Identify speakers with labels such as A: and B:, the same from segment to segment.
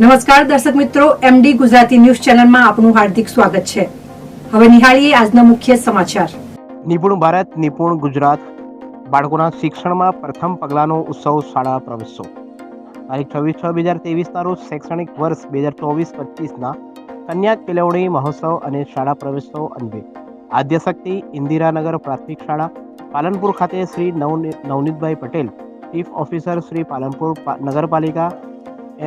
A: નમસ્કાર દર્શક મિત્રો, એમડી ગુજરાતી ન્યૂઝ ચેનલમાં આપનું હાર્દિક સ્વાગત છે। હવે નિહાળીએ આજના મુખ્ય સમાચાર।
B: નિપુણ ભારત નિપુણ ગુજરાત બાળકોના શિક્ષણમાં પ્રથમ પગલાંનો ઉત્સવ શાળા પ્રવેશોત્સવ તારીખ 26/6/2023 રોજ શૈક્ષણિક વર્ષ 2024-25ના કન્યા કેળવણી મહોત્સવ અને શાળા પ્રવેશોત્સવ અન્વયે આદ્યશક્તિ ઇન્દિરાનગર પ્રાથમિક શાળા પાલનપુર ખાતે શ્રી નવનીતભાઈ પટેલ, ચીફ ઓફિસર શ્રી પાલનપુર નગરપાલિકા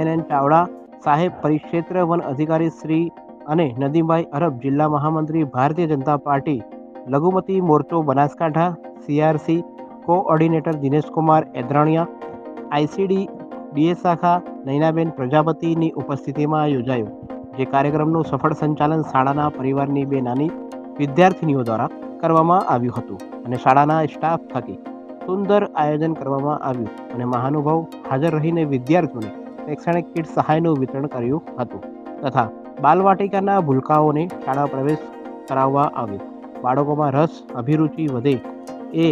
B: NN ચાવડા સાહેબ, પરિક્ષેત્ર વન અધિકારી શ્રી અને નદીમભાઈ અરબ, જિલ્લા મહામંત્રી ભારતીય જનતા પાર્ટી લઘુમતી મોરચો Banaskantha, CRC coordinator Dineshkumar Edraniya, ICD DS શાખા નૈનાબેન પ્રજાપતિની ઉપસ્થિતિમાં યોજાયો। જે કાર્યક્રમનું સફળ સંચાલન શાળાના પરિવારની બે નાની વિદ્યાર્થીનીઓ દ્વારા કરવામાં આવ્યું હતું અને શાળાના સ્ટાફ થકી સુંદર આયોજન કરવામાં આવ્યું અને મહાનુભાવ હાજર રહીને વિદ્યાર્થીઓને શૈક્ષણિક કીટ સહાયનું વિતરણ કર્યું હતું તથા બાલવાટિકાના ભૂલકાઓને શાળા પ્રવેશ કરાવવા આવ્યો। બાળકોમાં રસ અભિરુચિ વધે એ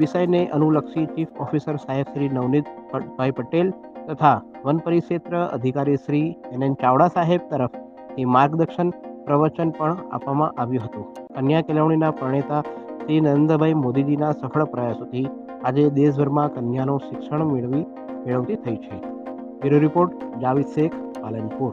B: વિષયને અનુલક્ષી ચીફ ઓફિસર સાહેબ શ્રી નવનીતભાઈ પટેલ તથા વન પરિક્ષેત્ર અધિકારી શ્રી NN ચાવડા સાહેબ તરફથી માર્ગદર્શન પ્રવચન પણ આપવામાં આવ્યું હતું। કન્યા કેળવણીના પ્રણેતા શ્રી નરેન્દ્રભાઈ મોદીજીના સફળ પ્રયાસોથી આજે દેશભરમાં કન્યાનું શિક્ષણ મેળવતી થઈ છે। Bureau report Javed Sheikh, Palanpur.